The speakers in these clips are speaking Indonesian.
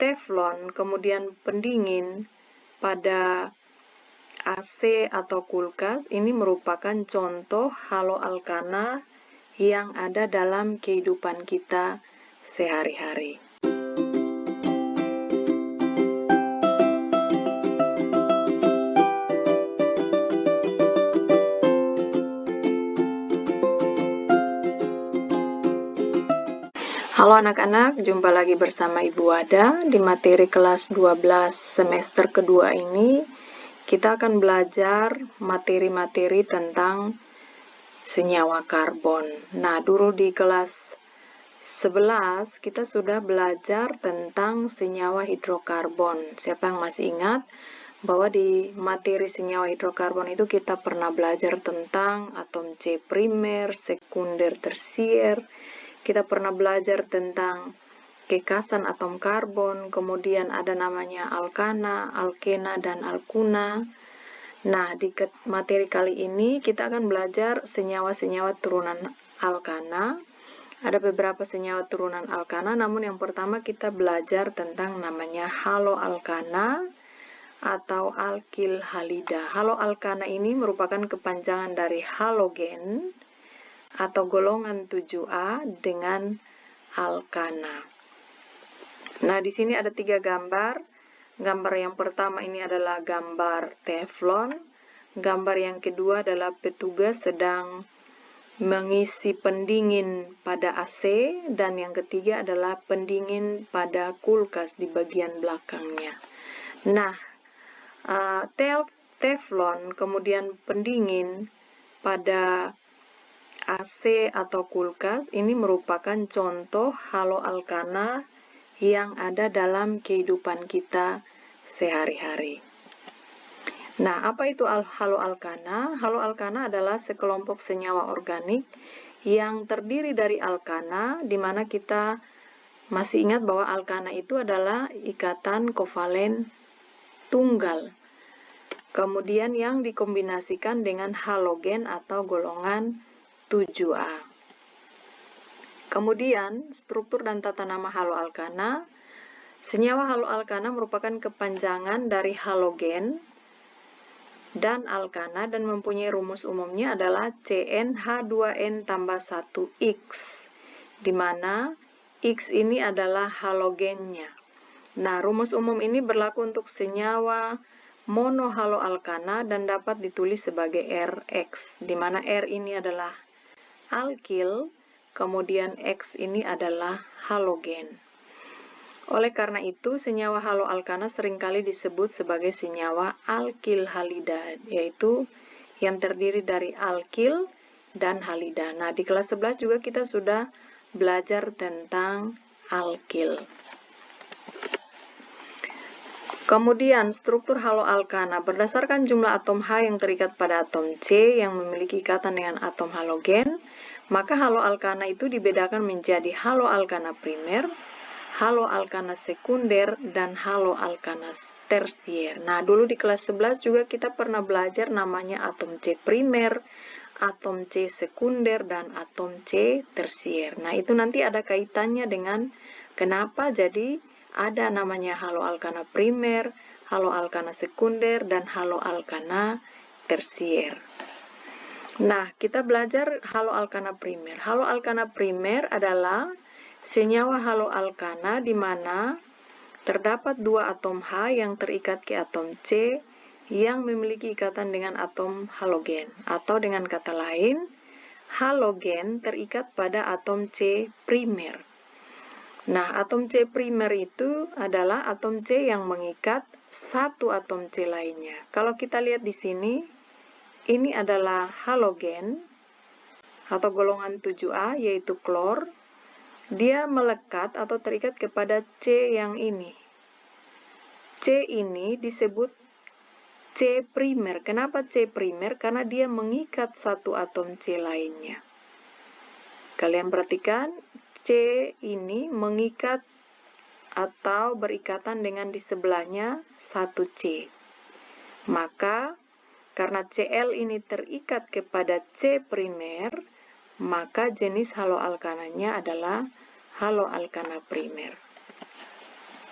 teflon, kemudian pendingin pada AC atau kulkas, ini merupakan contoh haloalkana yang ada dalam kehidupan kita sehari-hari. Halo anak-anak, jumpa lagi bersama Ibu Wada di materi kelas 12 semester kedua ini. Kita akan belajar materi-materi tentang senyawa karbon. Nah, dulu di kelas 11 kita sudah belajar tentang senyawa hidrokarbon. Siapa yang masih ingat bahwa di materi senyawa hidrokarbon itu kita pernah belajar tentang atom C primer, sekunder, tersier. Kita pernah belajar tentang kekasan atom karbon, kemudian ada namanya alkana, alkena, dan alkuna. Nah, di materi kali ini kita akan belajar senyawa-senyawa turunan alkana. Ada beberapa senyawa turunan alkana, namun yang pertama kita belajar tentang namanya haloalkana atau alkil halida. Haloalkana ini merupakan kepanjangan dari halogen atau golongan 7A dengan alkana. Nah, di sini ada 3 gambar. Gambar yang pertama ini adalah gambar teflon. Gambar yang kedua adalah petugas sedang mengisi pendingin pada AC. Dan yang ketiga adalah pendingin pada kulkas di bagian belakangnya. Nah, teflon kemudian pendingin pada AC atau kulkas ini merupakan contoh haloalkana yang ada dalam kehidupan kita sehari-hari. Nah, apa itu haloalkana? Haloalkana adalah sekelompok senyawa organik yang terdiri dari alkana, di mana kita masih ingat bahwa alkana itu adalah ikatan kovalen tunggal. Kemudian yang dikombinasikan dengan halogen atau golongan 7A. Kemudian, struktur dan tata nama haloalkana. Senyawa haloalkana merupakan kepanjangan dari halogen dan alkana dan mempunyai rumus umumnya adalah CnH2n tambah 1X, di mana X ini adalah halogennya. Nah, rumus umum ini berlaku untuk senyawa monohaloalkana dan dapat ditulis sebagai Rx, di mana R ini adalah alkil, kemudian X ini adalah halogen. Oleh karena itu, senyawa haloalkana seringkali disebut sebagai senyawa alkil halida, yaitu yang terdiri dari alkil dan halida. Nah, di kelas 11 juga kita sudah belajar tentang alkil. Kemudian, struktur haloalkana berdasarkan jumlah atom H yang terikat pada atom C yang memiliki ikatan dengan atom halogen, maka haloalkana itu dibedakan menjadi haloalkana primer, haloalkana sekunder, dan haloalkana tersier. Nah, dulu di kelas 11 juga kita pernah belajar namanya atom C primer, atom C sekunder, dan atom C tersier. Nah, itu nanti ada kaitannya dengan kenapa jadi ada namanya haloalkana primer, haloalkana sekunder, dan haloalkana tersier. Nah, kita belajar haloalkana primer. Haloalkana primer adalah senyawa haloalkana di mana terdapat 2 atom H yang terikat ke atom C yang memiliki ikatan dengan atom halogen. Atau dengan kata lain, halogen terikat pada atom C primer. Nah, atom C primer itu adalah atom C yang mengikat satu atom C lainnya. Kalau kita lihat di sini, ini adalah halogen atau golongan 7A, yaitu klor. Dia melekat atau terikat kepada C yang ini. C ini disebut C primer. Kenapa C primer? Karena dia mengikat satu atom C lainnya. Kalian perhatikan, C ini mengikat atau berikatan dengan di sebelahnya satu C. Maka, karena Cl ini terikat kepada C primer, maka jenis haloalkananya adalah haloalkana primer.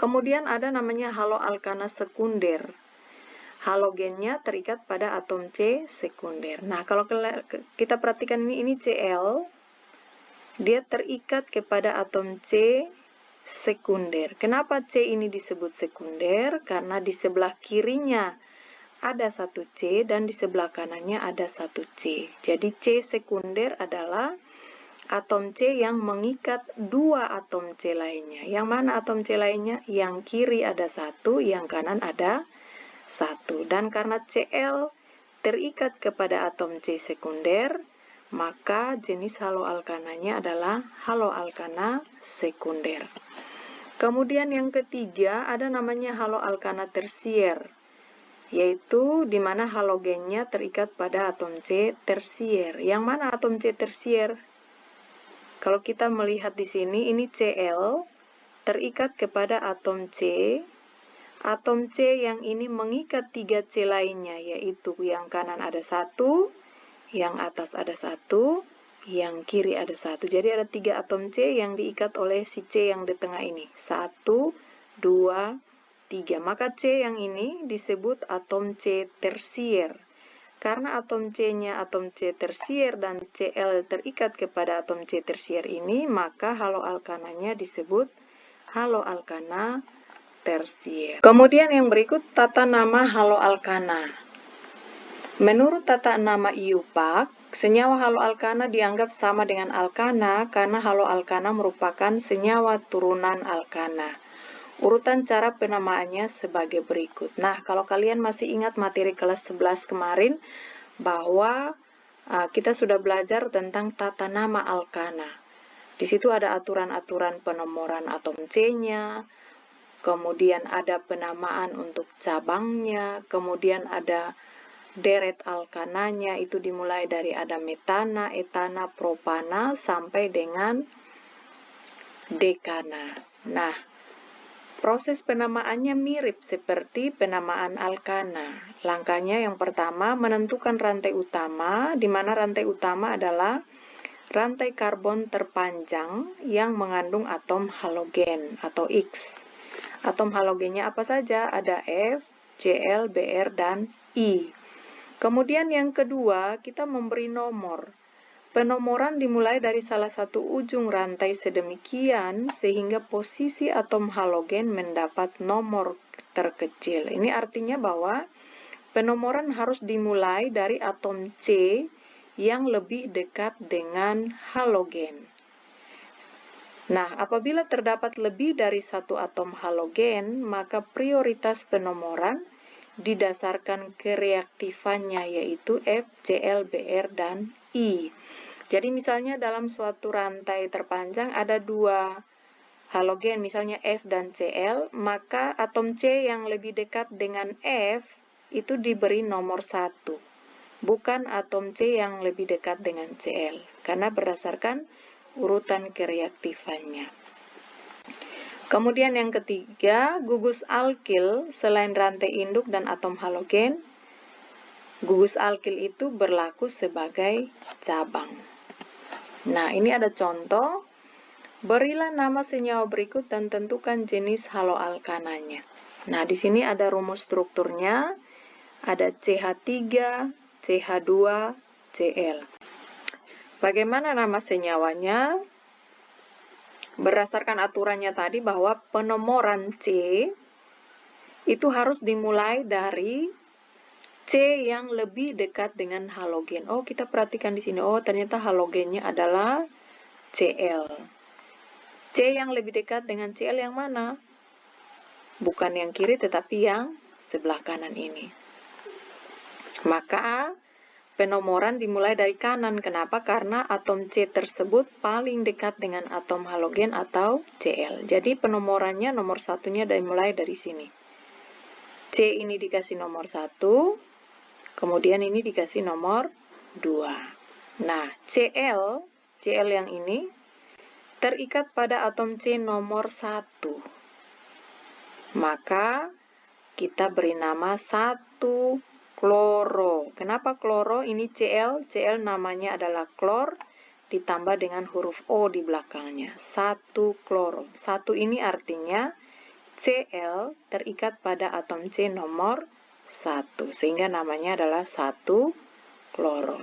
Kemudian ada namanya haloalkana sekunder. Halogennya terikat pada atom C sekunder. Nah, kalau kita perhatikan ini Cl, dia terikat kepada atom C sekunder. Kenapa C ini disebut sekunder? Karena di sebelah kirinya ada satu C dan di sebelah kanannya ada satu C. Jadi C sekunder adalah atom C yang mengikat dua atom C lainnya. Yang mana atom C lainnya? Yang kiri ada satu, yang kanan ada satu. Dan karena Cl terikat kepada atom C sekunder, maka jenis haloalkananya adalah haloalkana sekunder. Kemudian yang ketiga ada namanya haloalkana tersier, yaitu di mana halogennya terikat pada atom C tersier. Yang mana atom C tersier? Kalau kita melihat di sini, ini Cl terikat kepada atom C. Atom C yang ini mengikat 3 C lainnya, yaitu yang kanan ada satu, yang atas ada satu, yang kiri ada satu. Jadi ada 3 atom C yang diikat oleh si C yang di tengah ini. 1, 2, 3. Maka C yang ini disebut atom C tersier. Karena atom C-nya atom C tersier dan Cl terikat kepada atom C tersier ini, maka haloalkananya disebut haloalkana tersier. Kemudian yang berikut tata nama haloalkana. Menurut tata nama IUPAC, senyawa haloalkana dianggap sama dengan alkana karena haloalkana merupakan senyawa turunan alkana. Urutan cara penamaannya sebagai berikut. Nah, kalau kalian masih ingat materi kelas 11 kemarin, bahwa kita sudah belajar tentang tata nama alkana. Di situ ada aturan-aturan penomoran atom C-nya, kemudian ada penamaan untuk cabangnya, kemudian ada deret alkananya, itu dimulai dari ada metana, etana, propana, sampai dengan dekana. Nah, proses penamaannya mirip seperti penamaan alkana. Langkahnya yang pertama, menentukan rantai utama, di mana rantai utama adalah rantai karbon terpanjang yang mengandung atom halogen atau X. Atom halogennya apa saja? Ada F, Cl, Br, dan I. Kemudian yang kedua, kita memberi nomor. Penomoran dimulai dari salah satu ujung rantai sedemikian sehingga posisi atom halogen mendapat nomor terkecil. Ini artinya bahwa penomoran harus dimulai dari atom C yang lebih dekat dengan halogen. Nah, apabila terdapat lebih dari satu atom halogen, maka prioritas penomoran didasarkan kereaktifannya, yaitu F, Cl, Br, dan I. Jadi misalnya dalam suatu rantai terpanjang ada 2 halogen, misalnya F dan Cl, maka atom C yang lebih dekat dengan F itu diberi nomor 1, bukan atom C yang lebih dekat dengan Cl, karena berdasarkan urutan kereaktifannya. Kemudian yang ketiga, gugus alkil selain rantai induk dan atom halogen, gugus alkil itu berlaku sebagai cabang. Nah, ini ada contoh. Berilah nama senyawa berikut dan tentukan jenis haloalkananya. Nah, di sini ada rumus strukturnya. Ada CH3, CH2, Cl. Bagaimana nama senyawanya? Berdasarkan aturannya tadi bahwa penomoran C itu harus dimulai dari C yang lebih dekat dengan halogen. Oh, kita perhatikan di sini. Oh, ternyata halogennya adalah Cl. C yang lebih dekat dengan Cl yang mana? Bukan yang kiri, tetapi yang sebelah kanan ini. Maka penomoran dimulai dari kanan. Kenapa? Karena atom C tersebut paling dekat dengan atom halogen atau Cl. Jadi penomorannya nomor satunya dimulai dari sini. C ini dikasih nomor 1, kemudian ini dikasih nomor 2. Nah, Cl yang ini terikat pada atom C nomor 1. Maka kita beri nama 1 kloro. Kenapa kloro? Ini Cl namanya adalah klor, ditambah dengan huruf O di belakangnya. 1 kloro. 1 ini artinya Cl terikat pada atom C nomor 1, sehingga namanya adalah 1 kloro.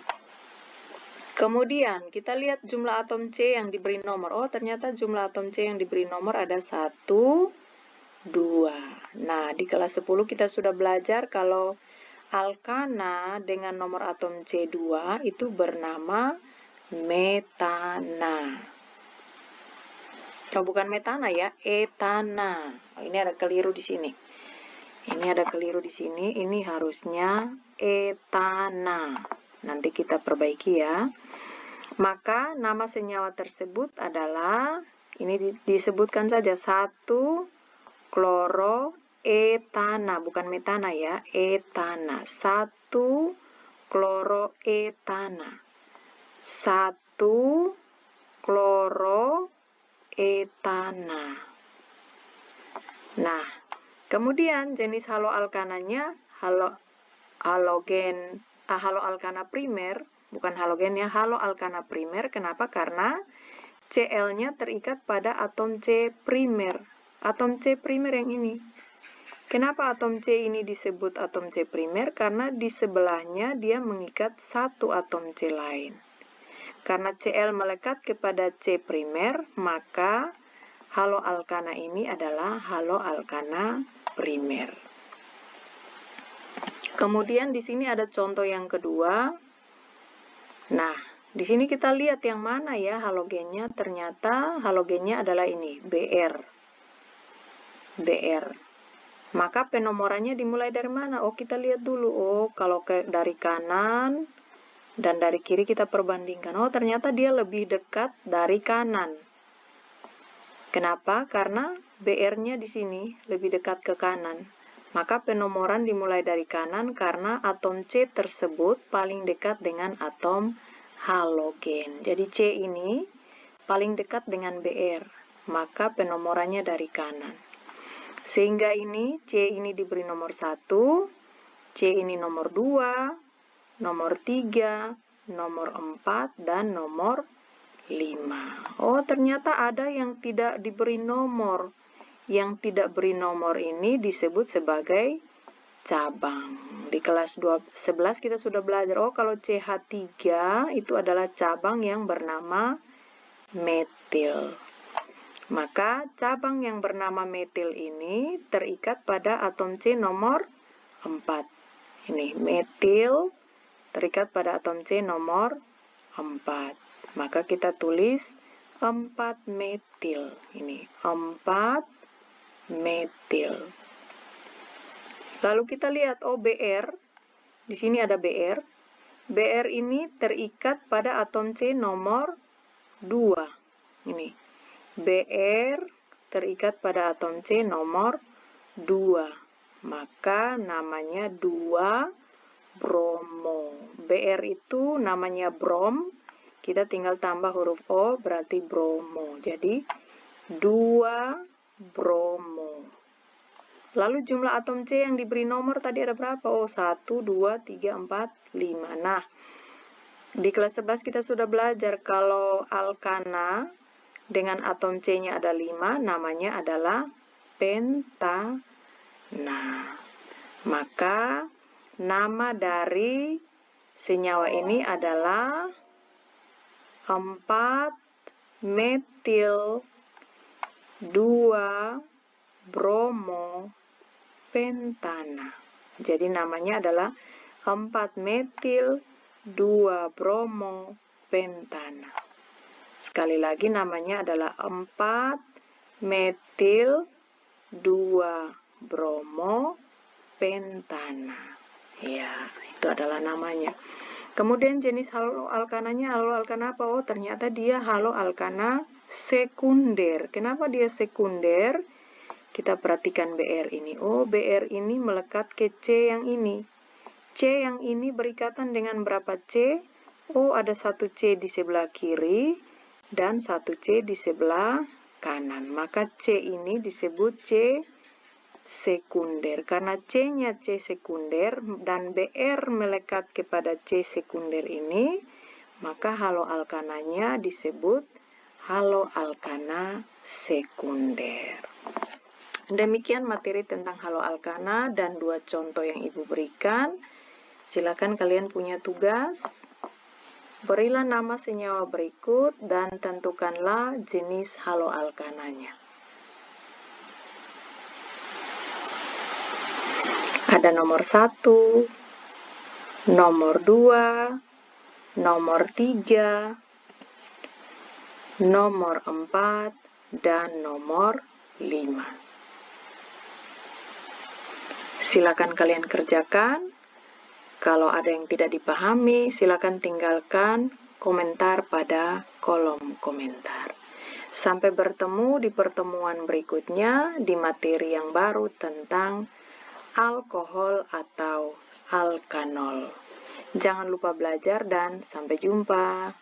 Kemudian kita lihat jumlah atom C yang diberi nomor. Oh, ternyata jumlah atom C yang diberi nomor ada 1, 2. Nah, di kelas 10 kita sudah belajar kalau alkana dengan nomor atom C2 itu bernama metana. Oh, bukan metana ya, etana. Oh, ini ada keliru di sini. Ini harusnya etana. Nanti kita perbaiki ya. Maka nama senyawa tersebut adalah, ini disebutkan saja 1 kloroetana, bukan metana ya, etana. 1 kloroetana. 1 kloroetana. Nah, kemudian jenis haloalkananya haloalkana primer, bukan halogen ya, haloalkana primer. Kenapa? Karena Cl-nya terikat pada atom C primer. Atom C primer yang ini. Kenapa atom C ini disebut atom C primer? Karena di sebelahnya dia mengikat satu atom C lain. Karena Cl melekat kepada C primer, maka haloalkana ini adalah haloalkana primer. Kemudian di sini ada contoh yang kedua. Nah, di sini kita lihat yang mana ya halogennya. Ternyata halogennya adalah ini, Br. Maka penomorannya dimulai dari mana? Oh, kita lihat dulu. Oh, kalau dari kanan dan dari kiri kita perbandingkan. Oh, ternyata dia lebih dekat dari kanan. Kenapa? Karena Br-nya di sini lebih dekat ke kanan. Maka penomoran dimulai dari kanan karena atom C tersebut paling dekat dengan atom halogen. Jadi C ini paling dekat dengan Br. Maka penomorannya dari kanan. Sehingga ini C ini diberi nomor 1, C ini nomor 2, nomor 3, nomor 4, dan nomor 5. Oh, ternyata ada yang tidak diberi nomor. Yang tidak beri nomor ini disebut sebagai cabang. Di kelas 11 kita sudah belajar, oh kalau CH3 itu adalah cabang yang bernama metil. Maka cabang yang bernama metil ini terikat pada atom C nomor 4. Ini metil terikat pada atom C nomor 4. Maka kita tulis 4 metil. Ini 4 metil. Lalu kita lihat, oh Br. Di sini ada Br. Br ini terikat pada atom C nomor 2. Ini. Br terikat pada atom C nomor 2. Maka namanya 2 bromo. Br itu namanya brom. Kita tinggal tambah huruf O berarti bromo. Jadi 2 bromo. Lalu jumlah atom C yang diberi nomor tadi ada berapa? Oh, 1, 2, 3, 4, 5. Nah, di kelas 11 kita sudah belajar kalau alkana dengan atom C-nya ada 5, namanya adalah pentana. Maka nama dari senyawa ini adalah 4 metil 2 bromo pentana. Jadi namanya adalah 4 metil 2 bromo pentana. Sekali lagi namanya adalah 4 metil 2 bromo pentana. Ya, itu adalah namanya. Kemudian jenis haloalkananya, haloalkana apa? Oh, ternyata dia haloalkana sekunder. Kenapa dia sekunder? Kita perhatikan Br ini. Oh, Br ini melekat ke C yang ini. C yang ini berikatan dengan berapa C? Oh, ada 1 C di sebelah kiri dan 1 C di sebelah kanan. Maka C ini disebut C sekunder. Karena C-nya C sekunder dan Br melekat kepada C sekunder ini, maka haloalkananya disebut haloalkana sekunder. Demikian materi tentang haloalkana dan 2 contoh yang Ibu berikan. Silakan kalian punya tugas. Berilah nama senyawa berikut dan tentukanlah jenis haloalkananya. Ada nomor 1, nomor 2, nomor 3, nomor 4, dan nomor 5. Silakan kalian kerjakan. Kalau ada yang tidak dipahami, silakan tinggalkan komentar pada kolom komentar. Sampai bertemu di pertemuan berikutnya di materi yang baru tentang alkohol atau alkanol. Jangan lupa belajar dan sampai jumpa.